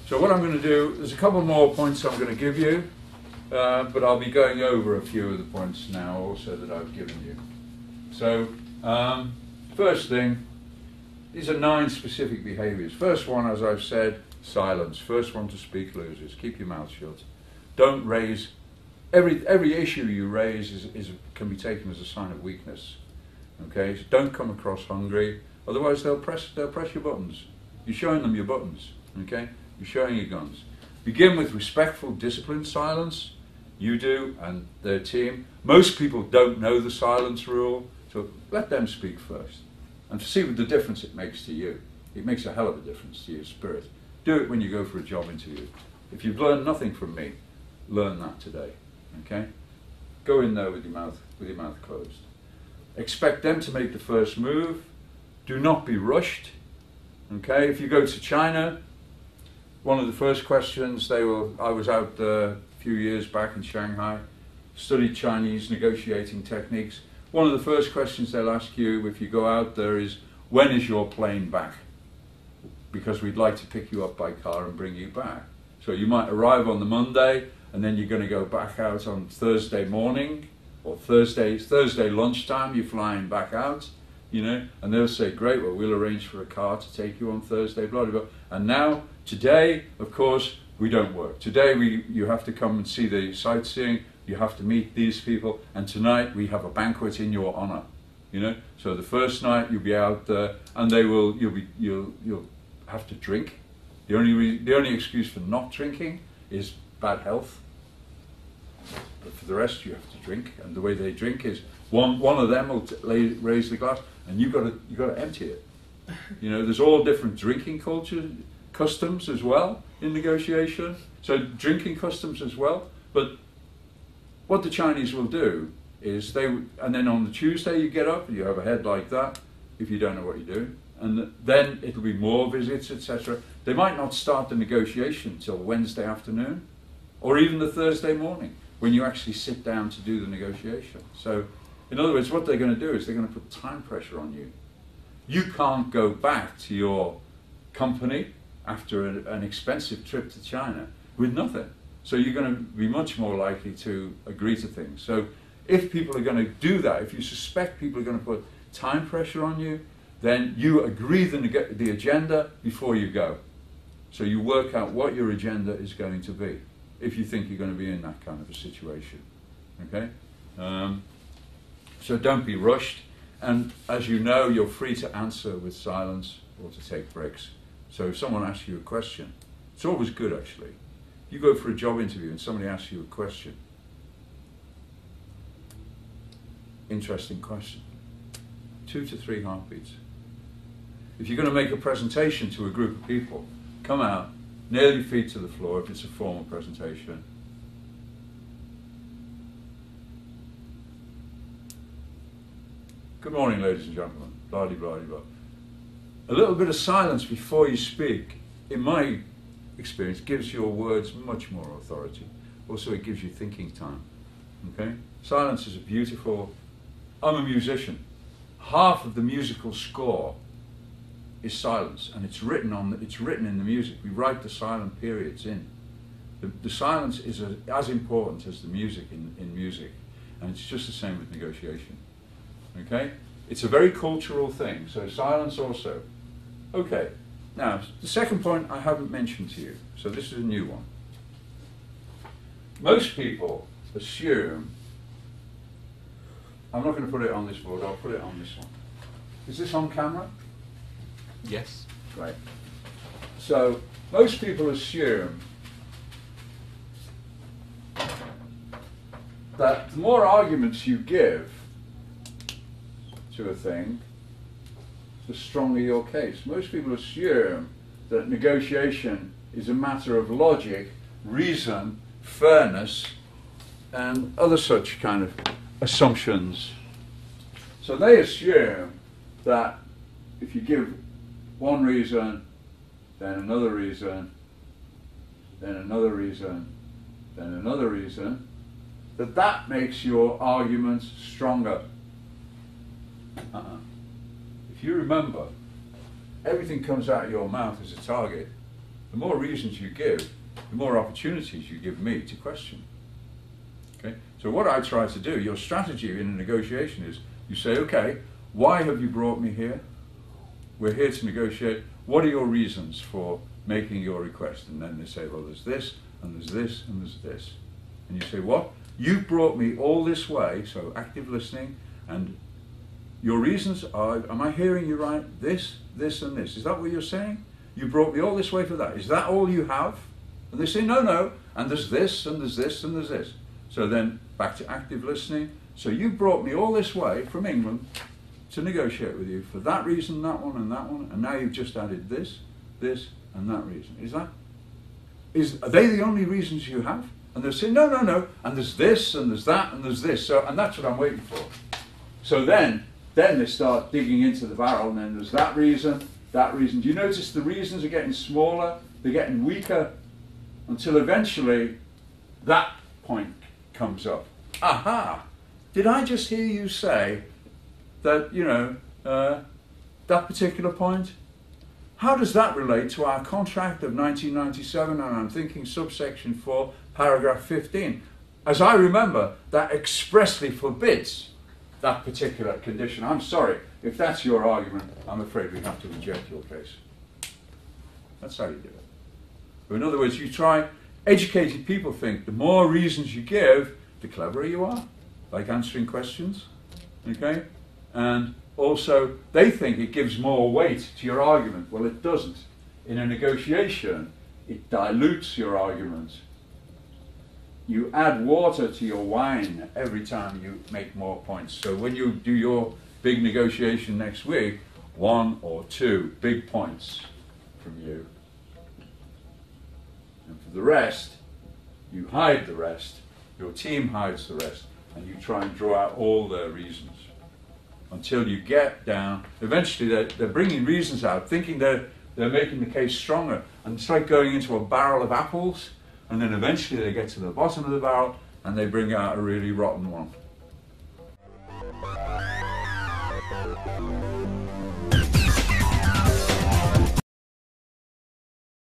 So what I'm going to do, there's a couple more points I'm going to give you, but I'll be going over a few of the points now also that I've given you. So, first thing, these are 9 specific behaviours. First one, as I've said, silence. First one to speak loses. Keep your mouth shut. Don't raise, every issue you raise can be taken as a sign of weakness. Okay, so don't come across hungry, otherwise they'll press your buttons. You're showing them your buttons, okay? You're showing your guns. Begin with respectful, disciplined silence. You do, and their team. Most people don't know the silence rule, so let them speak first. And to see the difference it makes to you. It makes a hell of a difference to your spirit. Do it when you go for a job interview. If you've learned nothing from me, learn that today, okay? Go in there with your mouth closed. Expect them to make the first move. Do not be rushed, okay? If you go to China, one of the first questions I was out a few years back in Shanghai, studied Chinese negotiating techniques. One of the first questions they'll ask you if you go out there is, when is your plane back? Because we'd like to pick you up by car and bring you back. So you might arrive on the Monday and then you're going to go back out on Thursday morning or Thursday lunchtime, you're flying back out, you know, and they'll say, great, well, we'll arrange for a car to take you on Thursday, blah, blah, blah. And now, today, of course, we don't work. Today, you have to come and see the sightseeing, you have to meet these people, and tonight we have a banquet in your honor, you know. So the first night you'll be out there, and you'll have to drink. The only excuse for not drinking is bad health. But for the rest, you have to drink, and the way they drink is one of them will raise the glass, and you've got to empty it. You know, there's all different drinking cultures, customs as well in negotiation. So drinking customs as well. But what the Chinese will do is and then on the Tuesday you get up, you have a head like that, if you don't know what you're doing, and then it'll be more visits, etc. They might not start the negotiation till Wednesday afternoon, or even the Thursday morning, when you actually sit down to do the negotiation. So, in other words, what they're going to do is they're going to put time pressure on you. You can't go back to your company after an expensive trip to China with nothing. So you're going to be much more likely to agree to things. So if people are going to do that, if you suspect people are going to put time pressure on you, then you agree the agenda before you go. So you work out what your agenda is going to be, if you think you're going to be in that kind of a situation. Okay? So don't be rushed. And as you know, you're free to answer with silence or to take breaks. So if someone asks you a question, it's always good actually. You go for a job interview and somebody asks you a question. Interesting question. 2 to 3 heartbeats. If you're going to make a presentation to a group of people, come out, nail your feet to the floor if it's a formal presentation. Good morning, ladies and gentlemen. Blah, blah, blah, blah. A little bit of silence before you speak, in my experience, gives your words much more authority. Also, it gives you thinking time. Okay? Silence is a beautiful. I'm a musician. Half of the musical score is silence, and it's written in the music. We write the silent periods in. The silence is as important as the music in music, and it's just the same with negotiation. Okay? It's a very cultural thing, so silence also. Okay, now the second point I haven't mentioned to you, so this is a new one. Most people assume, I'm not going to put it on this board, I'll put it on this one. Is this on camera? Yes. Right. So most people assume that the more arguments you give to a thing, the stronger your case. Most people assume that negotiation is a matter of logic, reason, fairness, and other such kind of assumptions. So they assume that if you give one reason, then another reason, then another reason, then another reason, that makes your arguments stronger. you remember, everything comes out of your mouth as a target. The more reasons you give, the more opportunities you give me to question. Okay? So what I try to do, your strategy in a negotiation is, you say, okay, why have you brought me here? We're here to negotiate. What are your reasons for making your request? And then they say, well, there's this, and there's this, and there's this. And you say, what? You've brought me all this way, so active listening, and your reasons are, am I hearing you right? This, this, and this. Is that what you're saying? You brought me all this way for that. Is that all you have? And they say, no, no, and there's this, and there's this, and there's this. So then, back to active listening. So you brought me all this way from England to negotiate with you for that reason, that one, and now you've just added this, this, and that reason. Are they the only reasons you have? And they'll say, no, no, no, and there's this, and there's that, and there's this. So, and that's what I'm waiting for. So then they start digging into the barrel, and then there's that reason, that reason. Do you notice the reasons are getting smaller, they're getting weaker, until eventually that point comes up. Aha! Did I just hear you say that, that particular point? How does that relate to our contract of 1997? And I'm thinking subsection 4, paragraph 15. As I remember, that expressly forbids that particular condition. I'm sorry, if that's your argument, I'm afraid we have to reject your case. That's how you do it. But in other words, you try, educated people think the more reasons you give, the cleverer you are, like answering questions, okay? And also, they think it gives more weight to your argument. Well, it doesn't. In a negotiation, it dilutes your argument. You add water to your wine every time you make more points. So when you do your big negotiation next week, 1 or 2 big points from you. And for the rest, you hide the rest, your team hides the rest, and you try and draw out all their reasons until you get down. Eventually they're bringing reasons out, thinking they're making the case stronger, and it's like going into a barrel of apples, and then eventually they get to the bottom of the barrel and they bring out a really rotten one.